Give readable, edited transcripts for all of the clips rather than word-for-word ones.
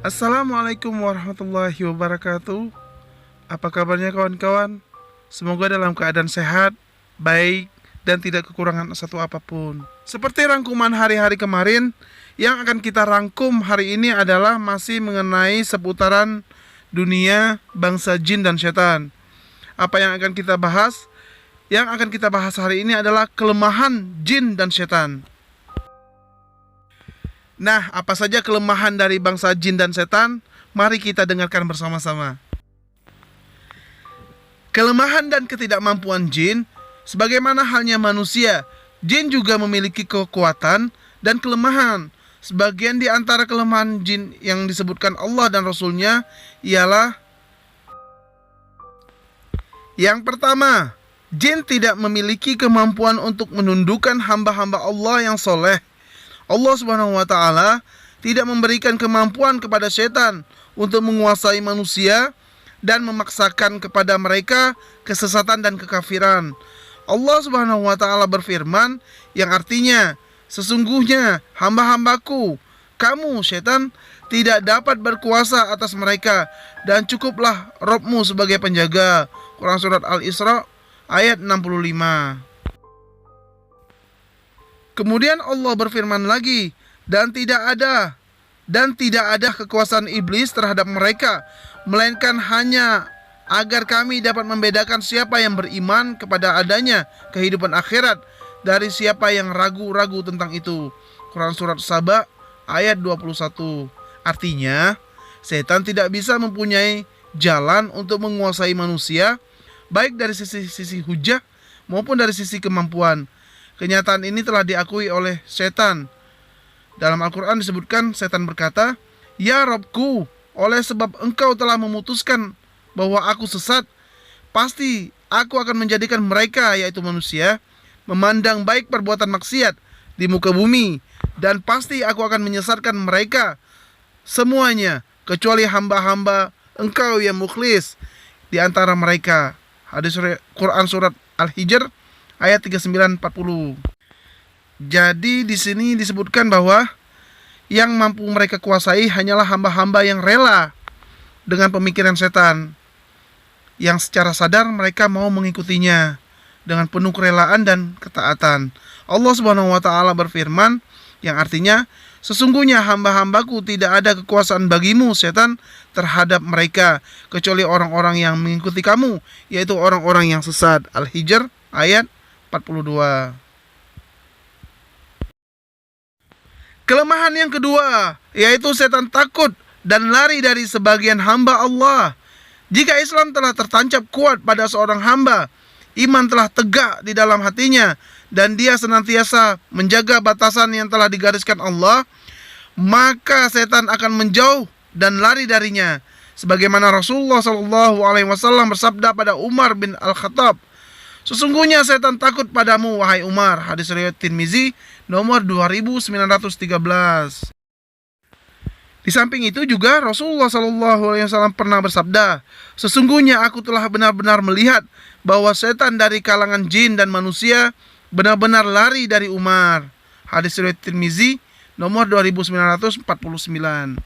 Assalamualaikum warahmatullahi wabarakatuh. Apa kabarnya kawan-kawan? Semoga dalam keadaan sehat, baik, dan tidak kekurangan satu apapun. Seperti rangkuman hari-hari kemarin, yang akan kita rangkum hari ini adalah masih mengenai seputaran dunia, bangsa jin dan setan. Apa yang akan kita bahas? Yang akan kita bahas hari ini adalah kelemahan jin dan setan. Nah, apa saja kelemahan dari bangsa jin dan setan? Mari kita dengarkan bersama-sama. Kelemahan dan ketidakmampuan jin, sebagaimana halnya manusia, jin juga memiliki kekuatan dan kelemahan. Sebagian di antara kelemahan jin yang disebutkan Allah dan Rasul-Nya ialah: yang pertama, jin tidak memiliki kemampuan untuk menundukkan hamba-hamba Allah yang soleh. Allah Subhanahu wa Ta'ala tidak memberikan kemampuan kepada setan untuk menguasai manusia dan memaksakan kepada mereka kesesatan dan kekafiran. Allah Subhanahu wa Ta'ala berfirman yang artinya, sesungguhnya hamba-hambaku, kamu setan tidak dapat berkuasa atas mereka, dan cukuplah Rabbmu sebagai penjaga. Quran Surat Al-Isra ayat 65. Kemudian Allah berfirman lagi, dan tidak ada kekuasaan iblis terhadap mereka, melainkan hanya agar kami dapat membedakan siapa yang beriman kepada adanya kehidupan akhirat dari siapa yang ragu-ragu tentang itu. Quran Surat Saba ayat 21. Artinya, setan tidak bisa mempunyai jalan untuk menguasai manusia, baik dari sisi hujah maupun dari sisi kemampuan. Kenyataan ini telah diakui oleh setan. Dalam Al-Quran disebutkan, setan berkata, "Ya Rabbku, oleh sebab engkau telah memutuskan bahwa aku sesat, pasti aku akan menjadikan mereka, yaitu manusia, memandang baik perbuatan maksiat di muka bumi, dan pasti aku akan menyesatkan mereka semuanya, kecuali hamba-hamba engkau yang mukhlis di antara mereka." Hadis Quran Surat Al-Hijr ayat 39-40. Jadi di sini disebutkan bahwa yang mampu mereka kuasai hanyalah hamba-hamba yang rela dengan pemikiran setan, yang secara sadar mereka mau mengikutinya dengan penuh kerelaan dan ketaatan. Allah Subhanahu wa Ta'ala berfirman yang artinya, sesungguhnya hamba-hambaku tidak ada kekuasaan bagimu setan terhadap mereka, kecuali orang-orang yang mengikuti kamu, yaitu orang-orang yang sesat. Al-Hijr ayat 42. Kelemahan yang kedua, yaitu setan takut dan lari dari sebagian hamba Allah. Jika Islam telah tertancap kuat pada seorang hamba, iman telah tegak di dalam hatinya, dan dia senantiasa menjaga batasan yang telah digariskan Allah, maka setan akan menjauh dan lari darinya. Sebagaimana Rasulullah SAW bersabda pada Umar bin Al-Khattab, "Sesungguhnya setan takut padamu, wahai Umar." Hadis riwayat Tirmizi nomor 2913. Di samping itu juga Rasulullah SAW pernah bersabda, "Sesungguhnya aku telah benar-benar melihat bahwa setan dari kalangan jin dan manusia benar-benar lari dari Umar." Hadis riwayat Tirmizi nomor 2949.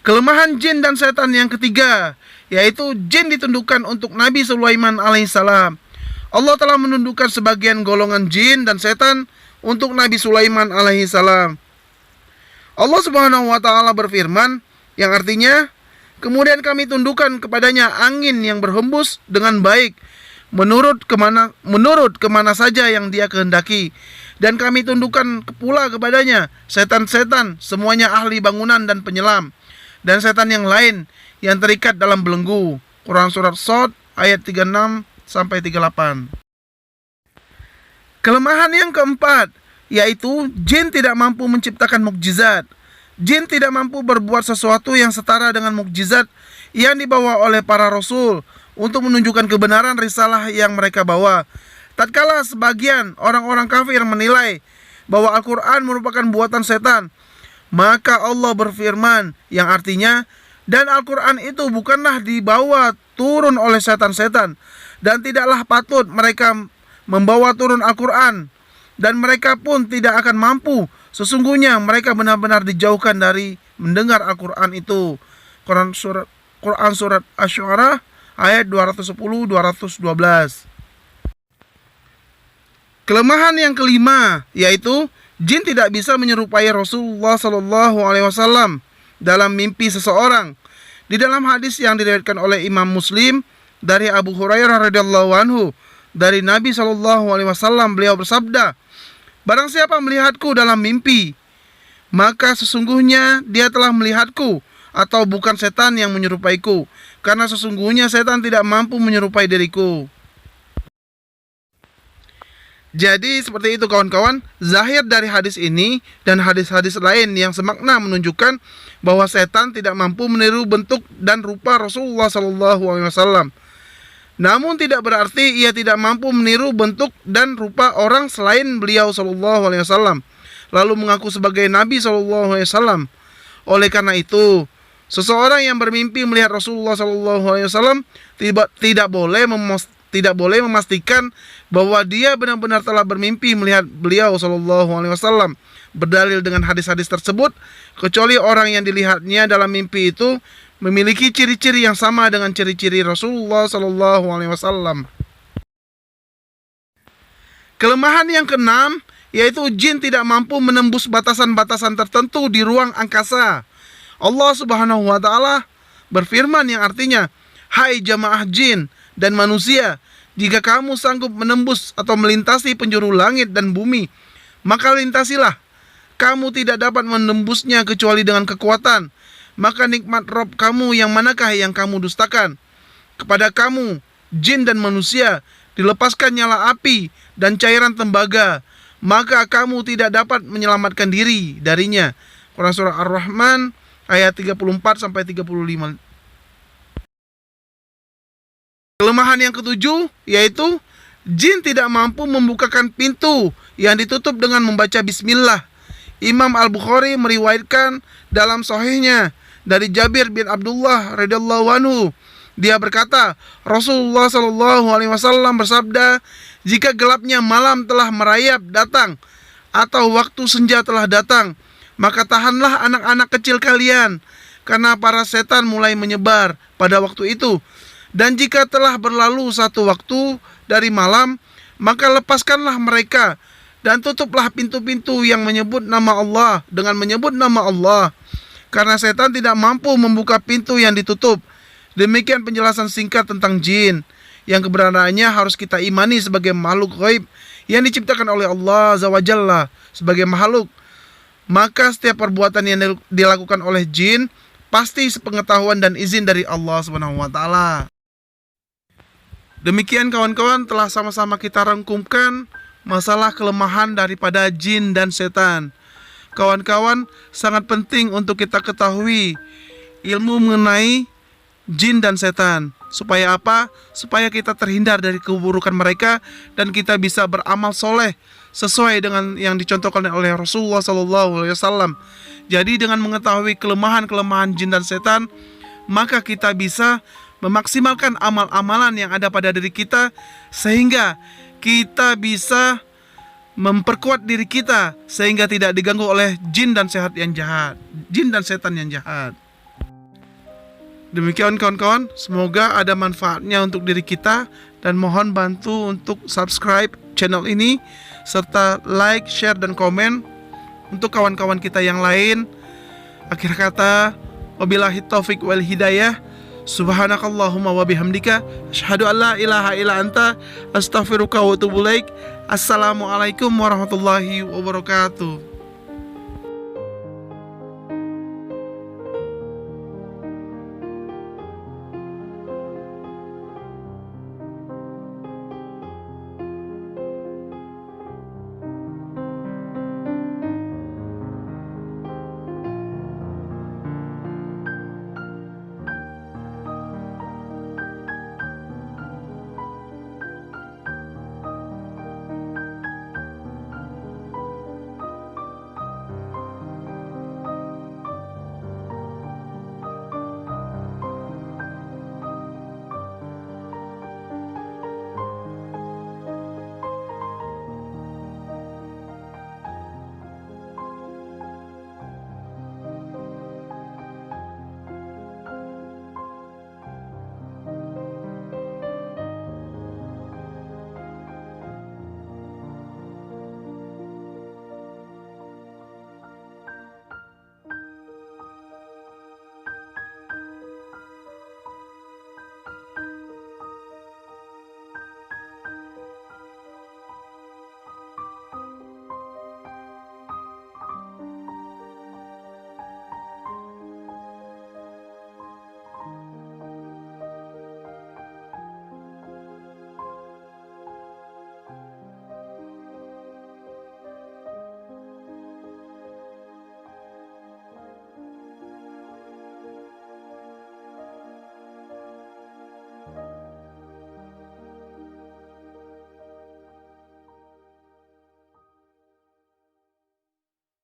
Kelemahan jin dan setan yang ketiga, yaitu jin ditundukkan untuk Nabi Sulaiman alaihissalam. Allah telah menundukkan sebagian golongan jin dan setan untuk Nabi Sulaiman alaihissalam. Allah Subhanahu wa Ta'ala berfirman yang artinya, kemudian kami tundukkan kepadanya angin yang berhembus dengan baik menurut kemana saja yang dia kehendaki, dan kami tundukkan pula kepadanya setan-setan, semuanya ahli bangunan dan penyelam, dan setan yang lain yang terikat dalam belenggu. Quran Surat Shad ayat 36-38. Kelemahan yang keempat, yaitu jin tidak mampu menciptakan mukjizat. Jin tidak mampu berbuat sesuatu yang setara dengan mukjizat yang dibawa oleh para rasul untuk menunjukkan kebenaran risalah yang mereka bawa. Tatkala sebagian orang-orang kafir menilai bahwa Al-Quran merupakan buatan setan, maka Allah berfirman yang artinya, dan Al-Quran itu bukanlah dibawa turun oleh setan-setan, dan tidaklah patut mereka membawa turun Al-Quran, dan mereka pun tidak akan mampu. Sesungguhnya mereka benar-benar dijauhkan dari mendengar Al-Quran itu. Quran surat Asy-Syu'ara ayat 210-212. Kelemahan yang kelima yaitu jin tidak bisa menyerupai Rasulullah Shallallahu Alaihi Wasallam dalam mimpi seseorang. Di dalam hadis yang diriwayatkan oleh Imam Muslim dari Abu Hurairah radhiyallahu anhu dari Nabi Shallallahu Alaihi Wasallam, beliau bersabda, barang siapa melihatku dalam mimpi, maka sesungguhnya dia telah melihatku, atau bukan setan yang menyerupaiku, karena sesungguhnya setan tidak mampu menyerupai diriku. Jadi seperti itu kawan-kawan, zahir dari hadis ini dan hadis-hadis lain yang semakna menunjukkan bahwa setan tidak mampu meniru bentuk dan rupa Rasulullah SAW. Namun tidak berarti ia tidak mampu meniru bentuk dan rupa orang selain beliau SAW, lalu mengaku sebagai Nabi SAW. Oleh karena itu, seseorang yang bermimpi melihat Rasulullah SAW tidak boleh memastikan bahwa dia benar-benar telah bermimpi melihat beliau SAW berdalil dengan hadis-hadis tersebut, kecuali orang yang dilihatnya dalam mimpi itu memiliki ciri-ciri yang sama dengan ciri-ciri Rasulullah SAW. Kelemahan yang keenam yaitu jin tidak mampu menembus batasan-batasan tertentu di ruang angkasa. Allah Subhanahu wa Ta'ala berfirman yang artinya, hai jamaah jin dan manusia, jika kamu sanggup menembus atau melintasi penjuru langit dan bumi, maka lintasilah. Kamu tidak dapat menembusnya kecuali dengan kekuatan. Maka nikmat Rob kamu yang manakah yang kamu dustakan? Kepada kamu, jin dan manusia, dilepaskan nyala api dan cairan tembaga, maka kamu tidak dapat menyelamatkan diri darinya. Quran surah Ar-Rahman ayat 34-35. Kelemahan yang ketujuh yaitu jin tidak mampu membukakan pintu yang ditutup dengan membaca bismillah. Imam Al-Bukhari meriwayatkan dalam sahihnya dari Jabir bin Abdullah radhiyallahu anhu. Dia berkata, Rasulullah Shallallahu Alaihi Wasallam bersabda, jika gelapnya malam telah merayap datang atau waktu senja telah datang, maka tahanlah anak-anak kecil kalian, karena para setan mulai menyebar pada waktu itu. Dan jika telah berlalu satu waktu dari malam, maka lepaskanlah mereka dan tutuplah pintu-pintu yang menyebut nama Allah dengan menyebut nama Allah, karena setan tidak mampu membuka pintu yang ditutup. Demikian penjelasan singkat tentang jin yang keberadaannya harus kita imani sebagai makhluk gaib yang diciptakan oleh Allah Azza wa Jalla sebagai makhluk. Maka setiap perbuatan yang dilakukan oleh jin pasti sepengetahuan dan izin dari Allah Subhanahu wa Ta'ala. Demikian kawan-kawan, telah sama-sama kita rangkumkan masalah kelemahan daripada jin dan setan. Kawan-kawan, sangat penting untuk kita ketahui ilmu mengenai jin dan setan. Supaya apa? Supaya kita terhindar dari keburukan mereka dan kita bisa beramal soleh sesuai dengan yang dicontohkan oleh Rasulullah SAW. Jadi dengan mengetahui kelemahan-kelemahan jin dan setan, maka kita bisa memaksimalkan amal-amalan yang ada pada diri kita, sehingga kita bisa memperkuat diri kita sehingga tidak diganggu oleh jin dan setan yang jahat. Demikian kawan-kawan, semoga ada manfaatnya untuk diri kita, dan mohon bantu untuk subscribe channel ini serta like, share dan komen untuk kawan-kawan kita yang lain. Akhir kata, wabillahi taufik wal hidayah. Subhanakallahumma wa bihamdika asyhadu an la ilaha illa anta astaghfiruka wa atubu ilaik. Assalamualaikum warahmatullahi wabarakatuh.